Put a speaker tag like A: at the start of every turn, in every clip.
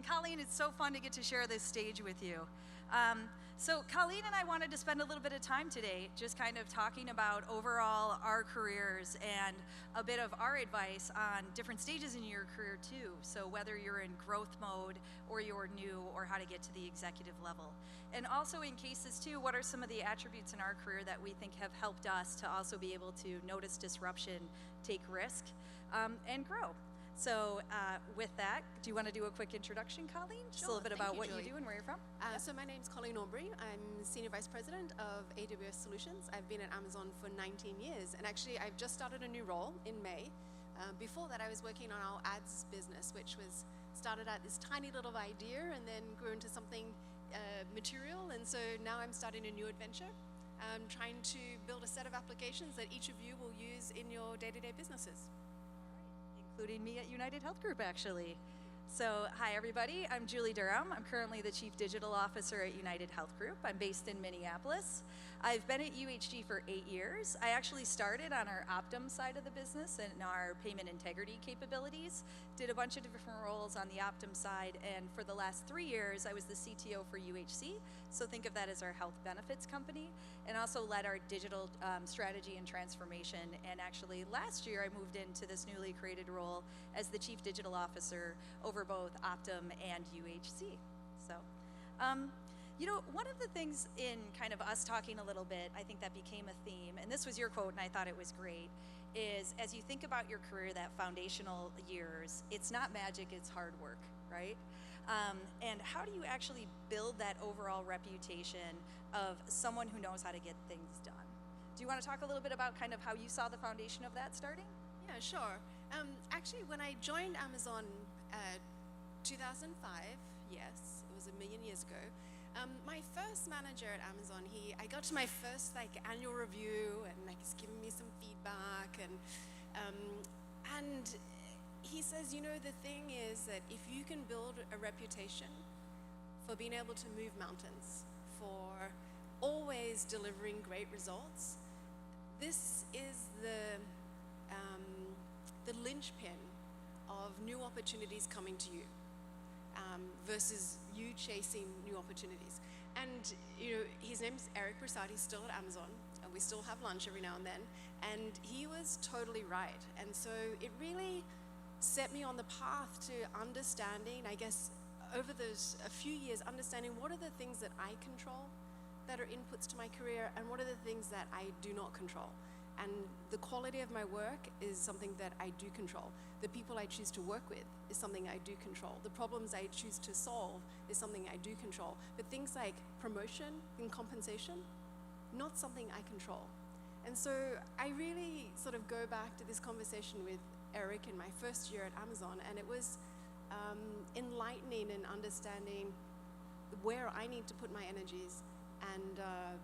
A: Colleen, it's so fun to get to share this stage with you. So Colleen and I wanted to spend a little bit of time today just kind of talking about overall our careers and a bit of our advice on different stages in your career too. So whether you're in growth mode or you're new, or how to get to the executive level. And also in cases too, what are some of the attributes in our career that we think have helped us to also be able to notice disruption, take risk, and grow. So with that, do you want to do a quick introduction, Colleen? Just a little bit about what you do and where you're from.
B: So my name's Colleen Aubrey. I'm Senior Vice President of AWS Solutions. I've been at Amazon for 19 years, and actually I've just started a new role in May. Before that, I was working on our ads business, which was started out this tiny little idea and then grew into something material, and so now I'm starting a new adventure. I'm trying to build a set of applications that each of you will use in your day-to-day businesses.
A: Including me at UnitedHealth Group, actually. So, hi everybody, I'm Julie Durham. I'm currently the Chief Digital Officer at UnitedHealth Group. I'm based in Minneapolis. I've been at UHG for 8 years. I actually started on our Optum side of the business and our payment integrity capabilities. Did a bunch of different roles on the Optum side, and for the last 3 years, I was the CTO for UHC. So think of that as our health benefits company, and also led our digital strategy and transformation. And actually last year, I moved into this newly created role as the Chief Digital Officer over both Optum and UHC. So, you know, one of the things in kind of us talking a little bit, I think that became a theme, and this was your quote and I thought it was great, is as you think about your career, that foundational years, it's not magic, it's hard work, right? And how do you actually build that overall reputation of someone who knows how to get things done? Do you want to talk a little bit about kind of how you saw the foundation of that starting?
B: Yeah, sure. Actually, when I joined Amazon 2005, yes, it was a million years ago, my first manager at Amazon, I got to my first annual review, and he's giving me some feedback, and he says, you know, the thing is that if you can build a reputation for being able to move mountains, for always delivering great results, this is the linchpin of new opportunities coming to you. Versus you chasing new opportunities. And you know, his name's Eric Broussard. He's still at Amazon, and we still have lunch every now and then. And he was totally right. And so it really set me on the path to understanding, I guess, over those a few years, understanding what are the things that I control that are inputs to my career, and what are the things that I do not control. And the quality of my work is something that I do control. The people I choose to work with is something I do control. The problems I choose to solve is something I do control. But things like promotion and compensation, not something I control. And so I really sort of go back to this conversation with Eric in my first year at Amazon, and it was enlightening and understanding where I need to put my energies, and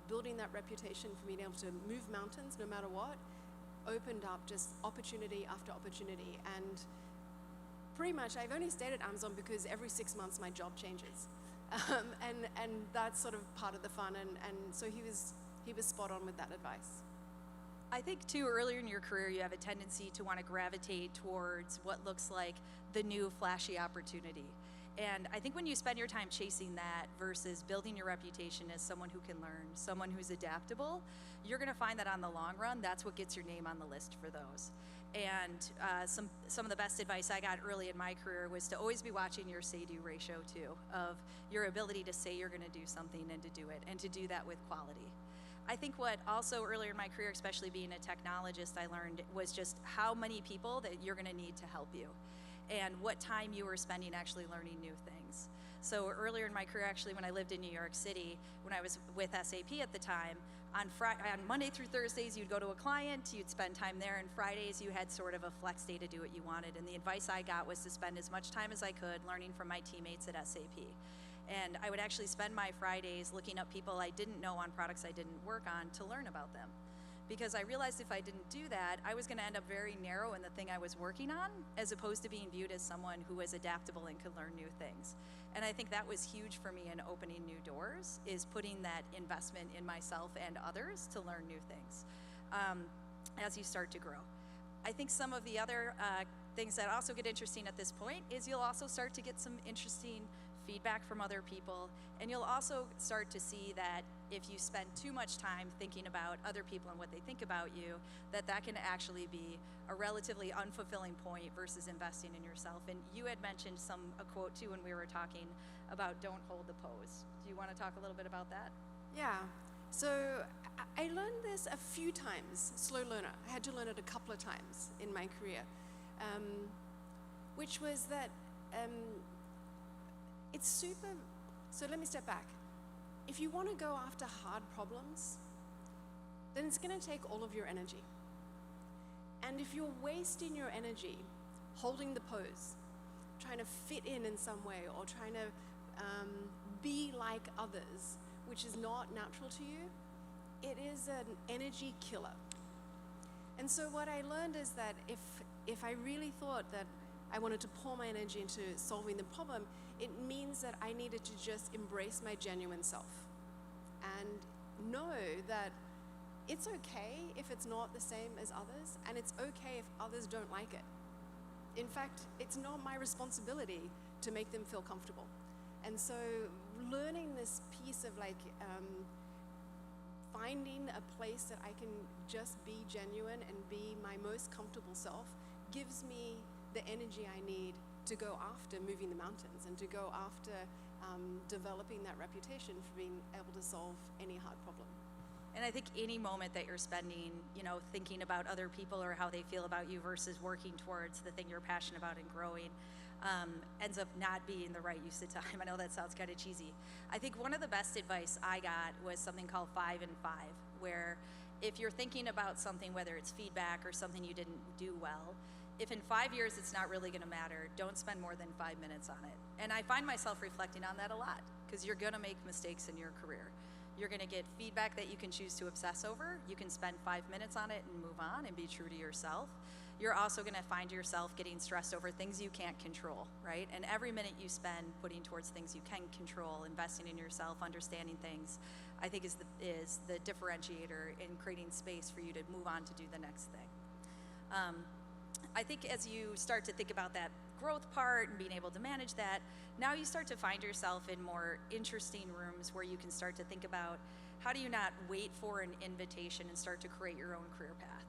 B: building that reputation for being able to move mountains no matter what opened up just opportunity after opportunity. And pretty much I've only stayed at Amazon because every 6 months my job changes. And that's sort of part of the fun, and so he was spot on with that advice.
A: I think too, earlier in your career, you have a tendency to want to gravitate towards what looks like the new flashy opportunity. And I think when you spend your time chasing that versus building your reputation as someone who can learn, someone who's adaptable, you're going to find that on the long run, that's what gets your name on the list for those. And some of the best advice I got early in my career was to always be watching your say-do ratio too, of your ability to say you're going to do something and to do it, and to do that with quality. I think what also earlier in my career, especially being a technologist, I learned was just how many people that you're going to need to help you, and what time you were spending actually learning new things. So earlier in my career, actually, when I lived in New York City, when I was with SAP at the time, on Monday through Thursdays, you'd go to a client, you'd spend time there, and Fridays you had sort of a flex day to do what you wanted. And the advice I got was to spend as much time as I could learning from my teammates at SAP. And I would actually spend my Fridays looking up people I didn't know on products I didn't work on to learn about them. Because I realized if I didn't do that, I was going to end up very narrow in the thing I was working on, as opposed to being viewed as someone who was adaptable and could learn new things. And I think that was huge for me in opening new doors, is putting that investment in myself and others to learn new things as you start to grow. I think some of the other things that also get interesting at this point is you'll also start to get some interesting feedback from other people, and you'll also start to see that if you spend too much time thinking about other people and what they think about you, that can actually be a relatively unfulfilling point versus investing in yourself. And you had mentioned a quote too when we were talking about don't hold the pose. Do you want to talk a little bit about that?
B: Yeah. So I learned this a few times, slow learner. I had to learn it a couple of times in my career, which was that it's super, so let me step back. If you want to go after hard problems, then it's going to take all of your energy. And if you're wasting your energy holding the pose, trying to fit in some way, or trying to be like others, which is not natural to you, it is an energy killer. And so what I learned is that if I really thought that I wanted to pour my energy into solving the problem, it means that I needed to just embrace my genuine self and know that it's okay if it's not the same as others, and it's okay if others don't like it. In fact, it's not my responsibility to make them feel comfortable. And so learning this piece of finding a place that I can just be genuine and be my most comfortable self gives me the energy I need to go after moving the mountains and to go after developing that reputation for being able to solve any hard problem.
A: And I think any moment that you're spending, thinking about other people or how they feel about you versus working towards the thing you're passionate about and growing, ends up not being the right use of time. I know that sounds kind of cheesy. I think one of the best advice I got was something called 5 and 5, where if you're thinking about something, whether it's feedback or something you didn't do well, if in 5 years it's not really going to matter, don't spend more than 5 minutes on it. And I find myself reflecting on that a lot, because you're going to make mistakes in your career. You're going to get feedback that you can choose to obsess over. You can spend 5 minutes on it and move on and be true to yourself. You're also going to find yourself getting stressed over things you can't control, right? And every minute you spend putting towards things you can control, investing in yourself, understanding things, I think is the differentiator in creating space for you to move on to do the next thing. I think as you start to think about that growth part and being able to manage that, now you start to find yourself in more interesting rooms where you can start to think about how do you not wait for an invitation and start to create your own career path.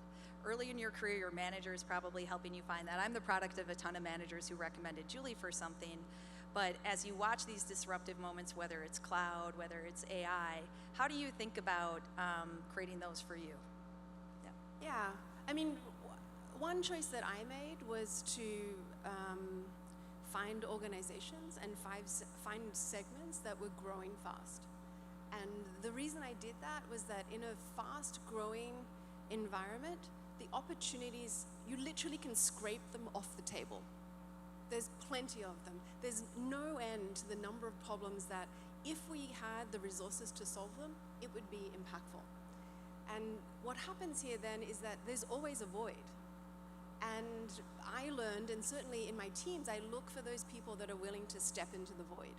A: Early in your career, your manager is probably helping you find that. I'm the product of a ton of managers who recommended Julie for something, but as you watch these disruptive moments, whether it's cloud, whether it's AI, how do you think about creating those for you?
B: Yeah, I mean, one choice that I made was to find organizations and find segments that were growing fast. And the reason I did that was that in a fast growing environment, the opportunities, you literally can scrape them off the table. There's plenty of them. There's no end to the number of problems that if we had the resources to solve them, it would be impactful. And what happens here then is that there's always a void. And I learned, and certainly in my teams, I look for those people that are willing to step into the void.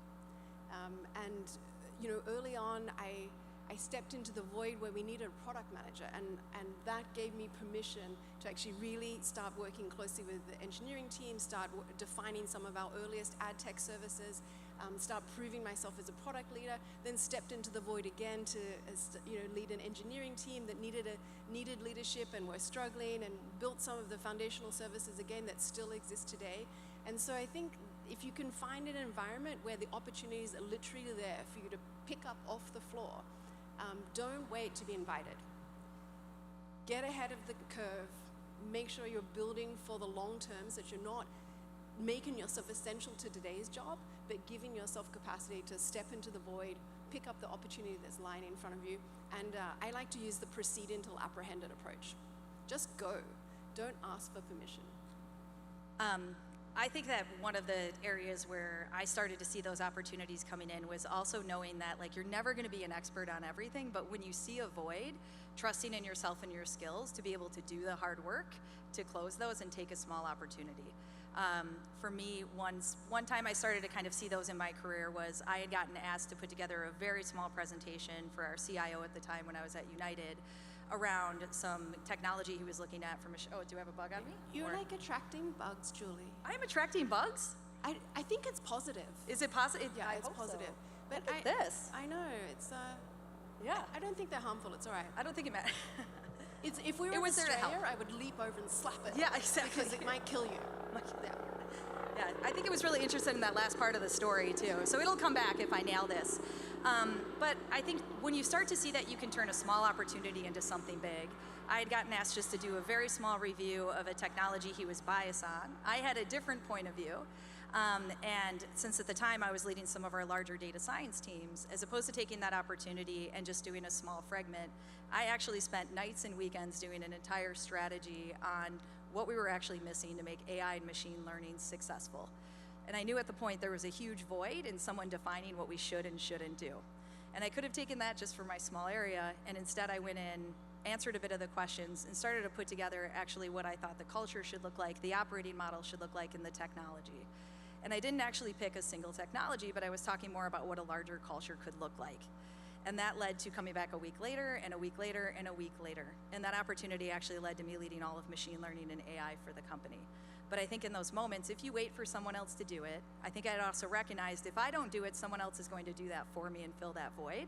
B: Early on, I stepped into the void where we needed a product manager, and that gave me permission to actually really start working closely with the engineering team, start defining some of our earliest ad tech services, start proving myself as a product leader, then stepped into the void again to lead an engineering team that needed leadership and were struggling, and built some of the foundational services again that still exist today. And so I think if you can find an environment where the opportunities are literally there for you to pick up off the floor, don't wait to be invited. Get ahead of the curve. Make sure you're building for the long term, so that you're not making yourself essential to today's job, but giving yourself capacity to step into the void, pick up the opportunity that's lying in front of you. And I like to use the proceed until apprehended approach. Just go. Don't ask for permission.
A: I think that one of the areas where I started to see those opportunities coming in was also knowing that you're never going to be an expert on everything, but when you see a void, trusting in yourself and your skills to be able to do the hard work to close those and take a small opportunity. For me, one time I started to kind of see those in my career was I had gotten asked to put together a very small presentation for our CIO at the time when I was at United around some technology he was looking at from oh, do you have a bug on me?
B: You're
A: Or-
B: like attracting bugs, Julie.
A: I am attracting bugs?
B: I think it's positive.
A: Is it positive?
B: Yeah,
A: I
B: it's
A: hope so.
B: positive. But
A: Look at this.
B: I know, it's,
A: Yeah.
B: I don't think they're harmful, it's all right.
A: I don't think it matters.
B: It's, if we were
A: It
B: in
A: was there to
B: Australia,
A: help.
B: I would leap over and slap it.
A: Yeah, exactly.
B: Because it might kill you. Yeah.
A: Yeah, I think it was really interested in that last part of the story too. So it'll come back if I nail this. But I think when you start to see that you can turn a small opportunity into something big, I had gotten asked just to do a very small review of a technology he was biased on. I had a different point of view. And since at the time I was leading some of our larger data science teams, as opposed to taking that opportunity and just doing a small fragment, I actually spent nights and weekends doing an entire strategy on what we were actually missing to make AI and machine learning successful. And I knew at the point there was a huge void in someone defining what we should and shouldn't do. And I could have taken that just for my small area, and instead I went in, answered a bit of the questions, and started to put together actually what I thought the culture should look like, the operating model should look like, and the technology. And I didn't actually pick a single technology, but I was talking more about what a larger culture could look like. And that led to coming back a week later, and a week later, and a week later. And that opportunity actually led to me leading all of machine learning and AI for the company. But I think in those moments, if you wait for someone else to do it, I think I'd also recognized if I don't do it, someone else is going to do that for me and fill that void.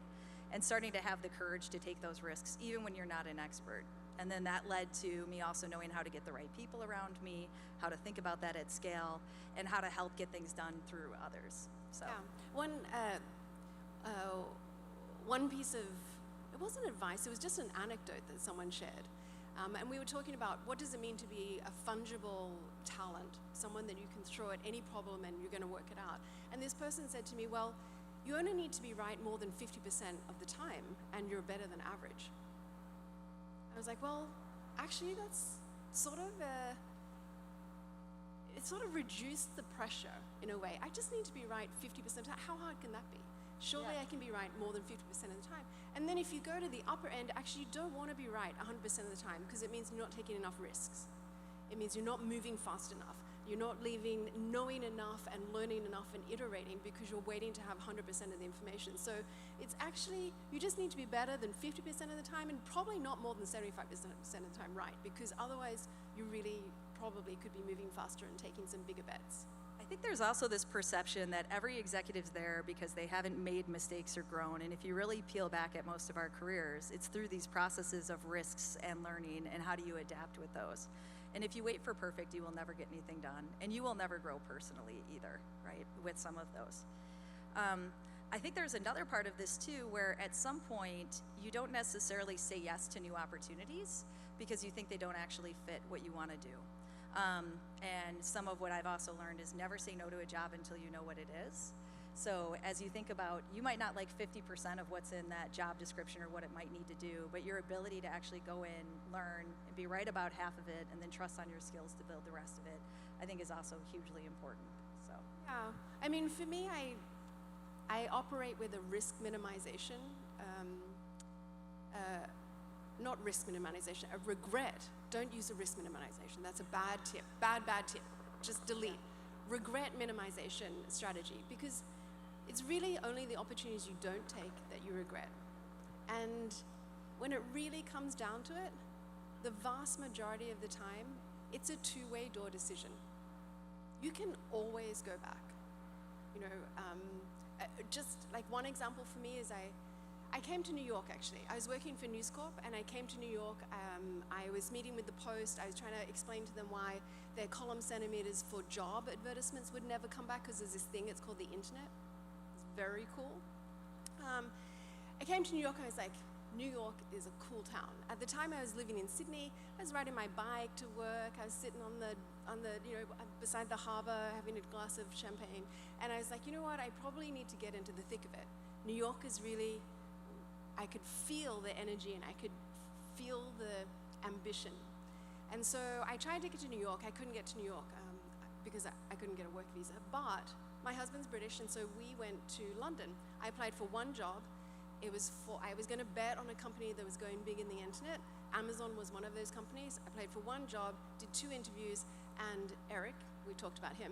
A: And starting to have the courage to take those risks, even when you're not an expert. And then that led to me also knowing how to get the right people around me, how to think about that at scale, and how to help get things done through others. So.
B: Yeah. One piece of, it wasn't advice, it was just an anecdote that someone shared. And we were talking about what does it mean to be a fungible talent, someone that you can throw at any problem and you're going to work it out. And this person said to me, well, you only need to be right more than 50% of the time and you're better than average. I was like, well, actually that's sort of, it sort of reduced the pressure in a way. I just need to be right 50% of the time. How hard can that be? Surely I can be right more than 50% of the time. And then if you go to the upper end, actually you don't want to be right 100% of the time because it means you're not taking enough risks. It means you're not moving fast enough. You're not knowing enough and learning enough and iterating because you're waiting to have 100% of the information. So it's actually, you just need to be better than 50% of the time and probably not more than 75% of the time right, because otherwise you really probably could be moving faster and taking some bigger bets.
A: I think there's also this perception that every executive's there because they haven't made mistakes or grown. And if you really peel back at most of our careers, it's through these processes of risks and learning and how do you adapt with those. And if you wait for perfect, you will never get anything done. And you will never grow personally either, right, with some of those. I think there's another part of this too, where at some point, you don't necessarily say yes to new opportunities because you think they don't actually fit what you want to do. And some of what I've also learned is never say no to a job until you know what it is. So as you think about, you might not like 50% of what's in that job description or what it might need to do, but your ability to actually go in, learn, and be right about half of it, and then trust on your skills to build the rest of it, I think is also hugely important. So.
B: Yeah, I mean, for me, I operate with a risk minimization, not risk minimization, a regret. Don't use a risk minimization. That's a bad tip, bad tip. Just delete. Regret minimization strategy, because it's really only the opportunities you don't take that you regret. And when it really comes down to it, the vast majority of the time, it's a two-way door decision. You can always go back. You know, just like one example for me is I came to New York actually. I was working for News Corp and I came to New York. I was meeting with the Post. I was trying to explain to them why their column centimeters for job advertisements would never come back because there's this thing, it's called the internet. It's very cool. I came to New York and I was like, New York is a cool town. At the time I was living in Sydney. I was riding my bike to work. I was sitting on the beside the harbor having a glass of champagne. And I was like, you know what? I probably need to get into the thick of it. New York is really, I could feel the energy and I could feel the ambition. And so I tried to get to New York. I couldn't get to New York because I couldn't get a work visa. But my husband's British, and so we went to London. I applied for one job. I was going to bet on a company that was going big in the internet. Amazon was one of those companies. I applied for one job, did 2 interviews, and Eric, we talked about him,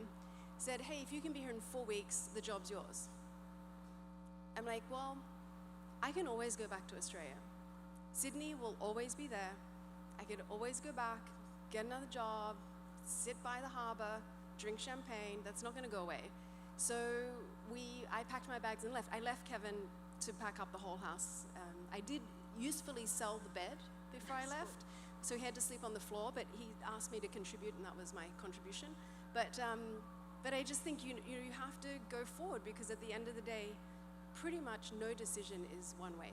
B: said, hey, if you can be here in 4 weeks, the job's yours. I'm like, well, I can always go back to Australia. Sydney will always be there. I could always go back, get another job, sit by the harbor, drink champagne. That's not going to go away. So I packed my bags and left. I left Kevin to pack up the whole house. I did usefully sell the bed before I left, so he had to sleep on the floor, but he asked me to contribute, and that was my contribution. But I just think you have to go forward, because at the end of the day, pretty much no decision is one way.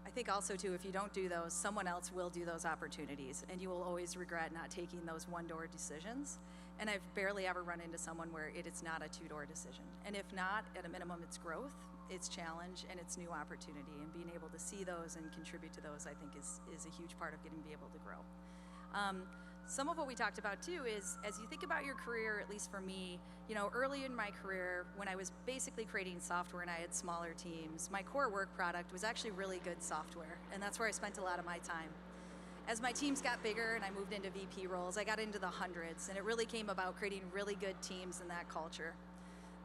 A: I think also too, if you don't do those, someone else will do those opportunities, and you will always regret not taking those one-door decisions. And I've barely ever run into someone where it is not a two-door decision. And if not, at a minimum, it's growth, it's challenge, and it's new opportunity. And being able to see those and contribute to those, I think, is a huge part of getting to be able to grow. Some of what we talked about too is, as you think about your career, at least for me, early in my career, when I was basically creating software and I had smaller teams, my core work product was actually really good software, and that's where I spent a lot of my time. As my teams got bigger and I moved into VP roles, I got into the hundreds, and it really came about creating really good teams in that culture.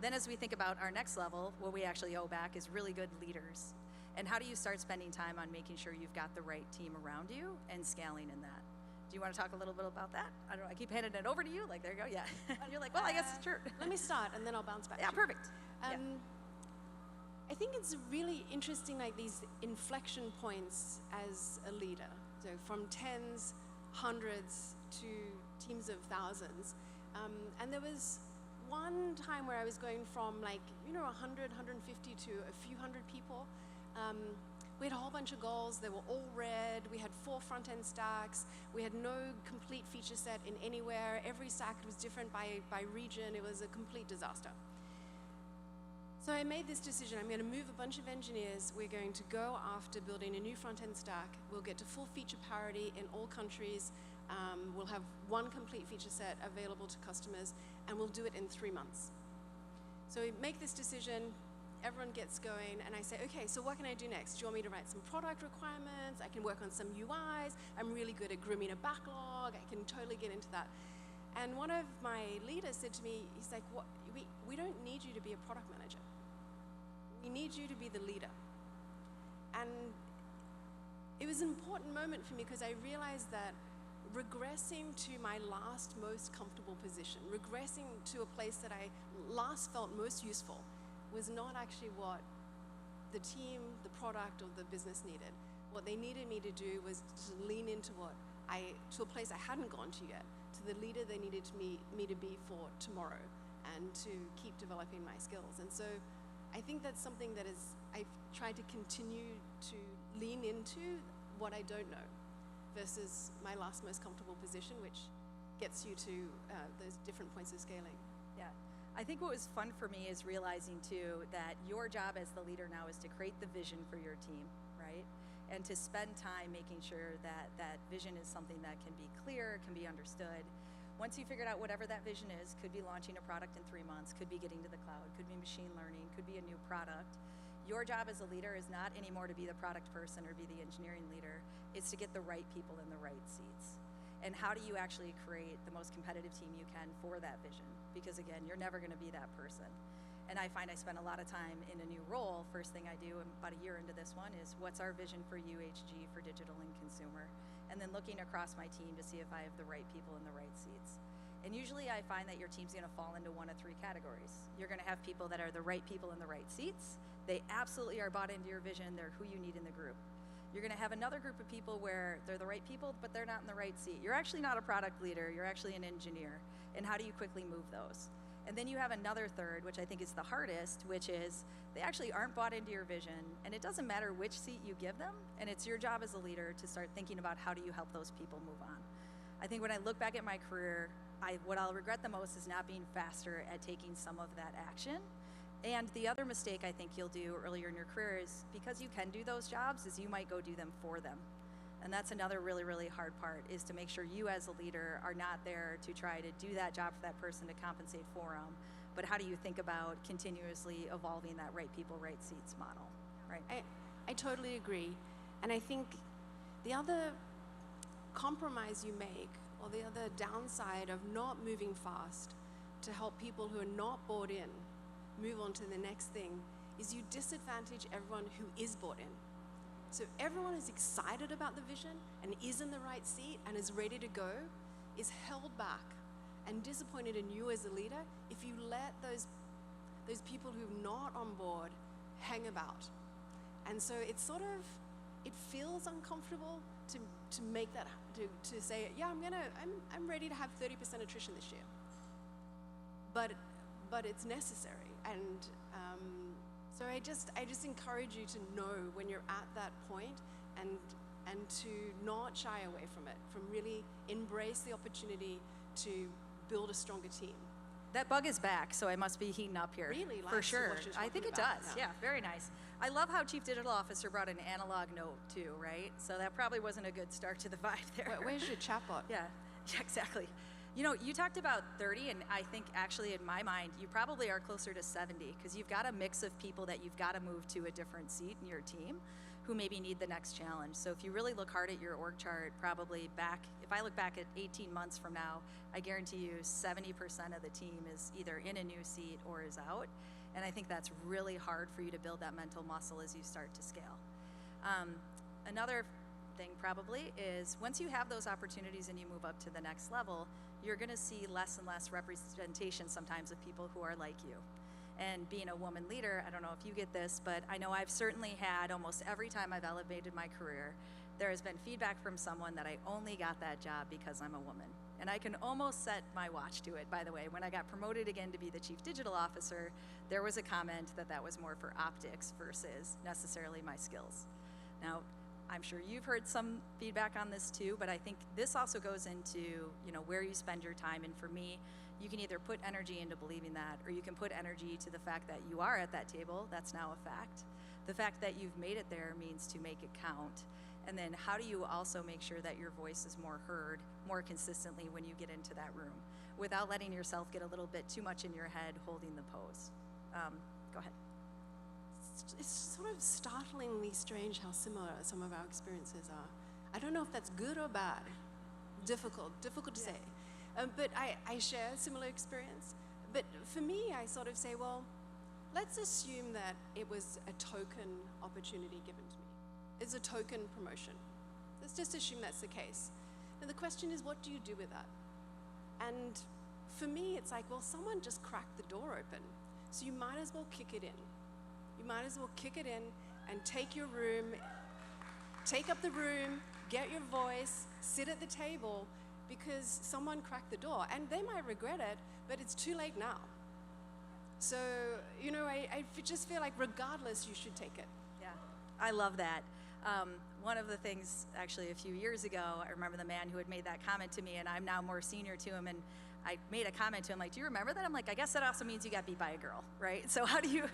A: Then as we think about our next level, what we actually owe back is really good leaders. And how do you start spending time on making sure you've got the right team around you and scaling in that? Do you want to talk a little bit about that? I don't know, I keep handing it over to you, like, there you go, yeah. And you're like, well, I guess, sure.
B: Let me start, and then I'll bounce back.
A: Yeah, perfect.
B: I think it's really interesting, like these inflection points as a leader. So from tens, hundreds, to teams of thousands. And there was one time where I was going from 100, 150 to a few hundred people. We had a whole bunch of goals. They were all red. We had 4 front-end stacks. We had no complete feature set in anywhere. Every stack was different by region. It was a complete disaster. So I made this decision. I'm going to move a bunch of engineers. We're going to go after building a new front-end stack. We'll get to full feature parity in all countries. We'll have one complete feature set available to customers, and we'll do it in 3 months. So we make this decision. Everyone gets going, and I say, okay, so what can I do next? Do you want me to write some product requirements? I can work on some UIs. I'm really good at grooming a backlog. I can totally get into that. And one of my leaders said to me, he's like, "What? We don't need you to be a product manager. We need you to be the leader." And it was an important moment for me, because I realized that regressing to my last most comfortable position, regressing to a place that I last felt most useful, was not actually what the team, the product, or the business needed. What they needed me to do was to lean into to a place I hadn't gone to yet, to the leader they needed me to be for tomorrow, and to keep developing my skills. And so I think that's something that I've tried to continue to lean into what I don't know, versus my last most comfortable position, which gets you to those different points of scaling.
A: Yeah. I think what was fun for me is realizing too that your job as the leader now is to create the vision for your team, right? And to spend time making sure that that vision is something that can be clear, can be understood. Once you figured out whatever that vision is, could be launching a product in 3 months, could be getting to the cloud, could be machine learning, could be a new product. Your job as a leader is not anymore to be the product person or be the engineering leader. It's to get the right people in the right seats. And how do you actually create the most competitive team you can for that vision? Because again, you're never going to be that person. And I find I spend a lot of time in a new role. First thing I do, about a year into this one, is what's our vision for UHG, for digital and consumer? And then looking across my team to see if I have the right people in the right seats. And usually I find that your team's going to fall into one of 3 categories. You're going to have people that are the right people in the right seats. They absolutely are bought into your vision. They're who you need in the group. You're going to have another group of people where they're the right people, but they're not in the right seat. You're actually not a product leader. You're actually an engineer. And how do you quickly move those? And then you have another third, which I think is the hardest, which is they actually aren't bought into your vision, and it doesn't matter which seat you give them, and it's your job as a leader to start thinking about how do you help those people move on. I think when I look back at my career, what I'll regret the most is not being faster at taking some of that action. And the other mistake I think you'll do earlier in your career is, because you can do those jobs, is you might go do them for them. And that's another really, really hard part, is to make sure you as a leader are not there to try to do that job for that person to compensate for them, but how do you think about continuously evolving that right people, right seats model, right?
B: I totally agree. And I think the other compromise you make, or the other downside of not moving fast to help people who are not bought in move on to the next thing, is you disadvantage everyone who is bought in. So everyone is excited about the vision and is in the right seat and is ready to go is held back and disappointed in you as a leader if you let those people who are not on board hang about. And so it's sort of, it feels uncomfortable to make that, to say, yeah, I'm ready to have 30% attrition this year. But it's necessary. And so I just encourage you to know when you're at that point and to not shy away from it, from really embrace the opportunity to build a stronger team.
A: That bug is back, so I must be heating up here.
B: Really likes
A: for sure.
B: what you're
A: I think it
B: talking
A: does.
B: about,
A: Yeah, very nice. I love how Chief Digital Officer brought an analog note too, right? So that probably wasn't a good start to the vibe there.
B: Where's your chatbot?
A: Yeah, exactly. You know, you talked about 30, and I think actually in my mind, you probably are closer to 70, because you've got a mix of people that you've got to move to a different seat in your team who maybe need the next challenge. So if you really look hard at your org chart, probably back, if I look back at 18 months from now, I guarantee you 70% of the team is either in a new seat or is out. And I think that's really hard for you to build that mental muscle as you start to scale. Another thing probably is once you have those opportunities and you move up to the next level, you're gonna see less and less representation sometimes of people who are like you. And being a woman leader, I don't know if you get this, but I know I've certainly had almost every time I've elevated my career, there has been feedback from someone that I only got that job because I'm a woman. And I can almost set my watch to it, by the way. When I got promoted again to be the Chief Digital Officer, there was a comment that was more for optics versus necessarily my skills. Now, I'm sure you've heard some feedback on this too, but I think this also goes into, you know, where you spend your time. And for me, you can either put energy into believing that, or you can put energy to the fact that you are at that table. That's now a fact. The fact that you've made it there means to make it count. And then how do you also make sure that your voice is more heard more consistently when you get into that room without letting yourself get a little bit too much in your head holding the pose? Go ahead.
B: It's sort of startlingly strange how similar some of our experiences are. I don't know if that's good or bad. Difficult to say. But I share a similar experience. But for me, I sort of say, well, let's assume that it was a token opportunity given to me. It's a token promotion. Let's just assume that's the case. Now the question is, what do you do with that? And for me, it's like, well, someone just cracked the door open. So you might as well kick it in. You might as well kick it in and take your room, take up the room, get your voice, sit at the table, because someone cracked the door. And they might regret it, but it's too late now. So, you know, I just feel like regardless, you should take it.
A: Yeah, I love that. One of the things, actually, a few years ago, I remember the man who had made that comment to me, and I'm now more senior to him, and I made a comment to him like, do you remember that? I'm like, I guess that also means you got beat by a girl, right? So how do you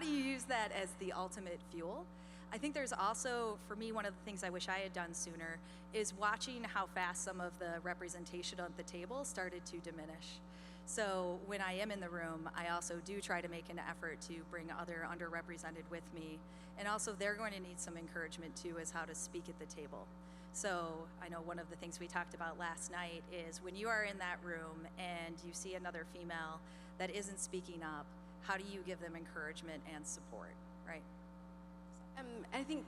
A: use that as the ultimate fuel? I think there's also, for me, one of the things I wish I had done sooner is watching how fast some of the representation at the table started to diminish. So when I am in the room, I also do try to make an effort to bring other underrepresented with me. And also they're going to need some encouragement too as how to speak at the table. So I know one of the things we talked about last night is when you are in that room and you see another female that isn't speaking up, how do you give them encouragement and support, right?
B: I think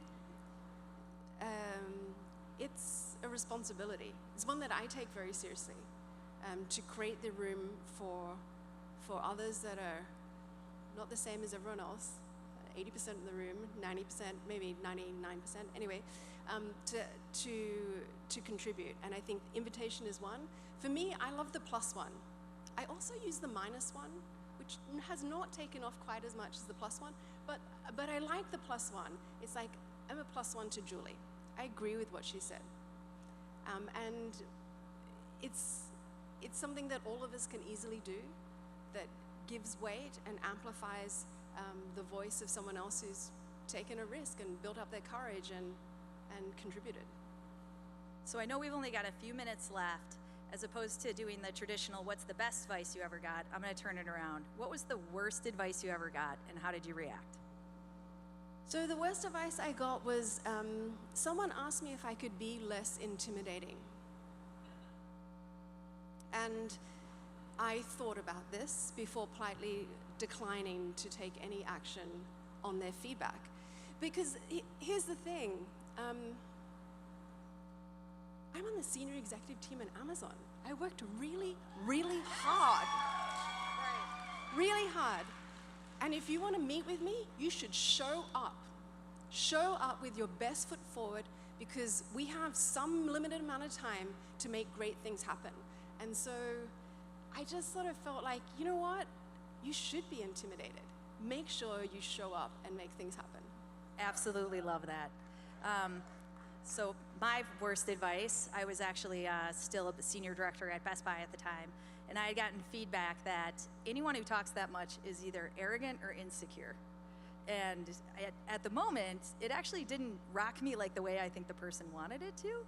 B: it's a responsibility. It's one that I take very seriously, to create the room for others that are not the same as everyone else, 80% of the room, 90%, maybe 99%, anyway, to contribute. And I think invitation is one. For me, I love the +1. I also use the -1, which has not taken off quite as much as the +1, but I like the +1. It's like, I'm a +1 to Julie. I agree with what she said. And it's something that all of us can easily do, that gives weight and amplifies the voice of someone else who's taken a risk and built up their courage and contributed.
A: So I know we've only got a few minutes left. As opposed to doing the traditional, what's the best advice you ever got? I'm gonna turn it around. What was the worst advice you ever got, and how did you react?
B: So the worst advice I got was someone asked me if I could be less intimidating. And I thought about this before politely declining to take any action on their feedback. Because here's the thing. I'm on the senior executive team at Amazon. I worked really, really hard. Really hard. And if you want to meet with me, you should show up. Show up with your best foot forward, because we have some limited amount of time to make great things happen. And so I just sort of felt like, you know what? You should be intimidated. Make sure you show up and make things happen.
A: Absolutely love that. So my worst advice, I was actually still a senior director at Best Buy at the time, and I had gotten feedback that anyone who talks that much is either arrogant or insecure. And at the moment, it actually didn't rock me like the way I think the person wanted it to.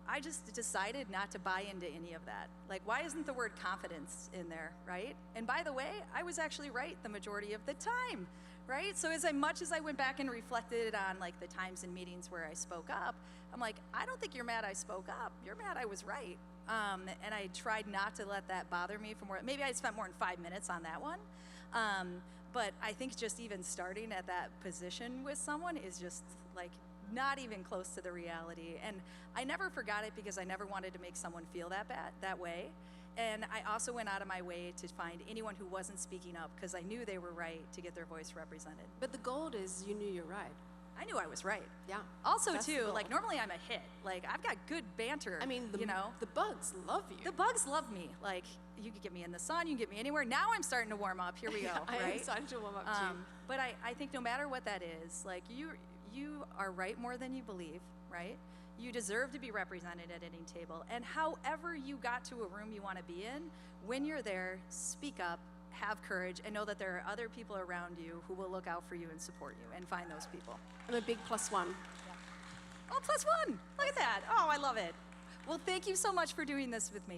A: I just decided not to buy into any of that. Like, why isn't the word confidence in there, right? And by the way, I was actually right the majority of the time, right? So as much as I went back and reflected on like the times and meetings where I spoke up, I'm like, I don't think you're mad I spoke up. You're mad I was right. And I tried not to let that bother me for more. Maybe I spent more than 5 minutes on that one. But I think just even starting at that position with someone is just like not even close to the reality. And I never forgot it because I never wanted to make someone feel that way. And I also went out of my way to find anyone who wasn't speaking up, because I knew they were right, to get their voice represented.
B: But the gold is you knew you're right.
A: I knew I was right.
B: Yeah.
A: Also,
B: that's
A: too, like normally I'm a hit. Like I've got good banter.
B: I mean,
A: you know,
B: the bugs love you.
A: the bugs love me. Like you could get me in the sun, you can get me anywhere. Now I'm starting to warm up. Here we go.
B: I
A: right?
B: am starting to warm up too.
A: But I think no matter what that is, like you are right more than you believe, right? You deserve to be represented at any table. And however you got to a room you want to be in, when you're there, speak up, have courage, and know that there are other people around you who will look out for you and support you, and find those people.
B: I'm a big +1.
A: Yeah. Oh, +1. Look at that. Oh, I love it. Well, thank you so much for doing this with me.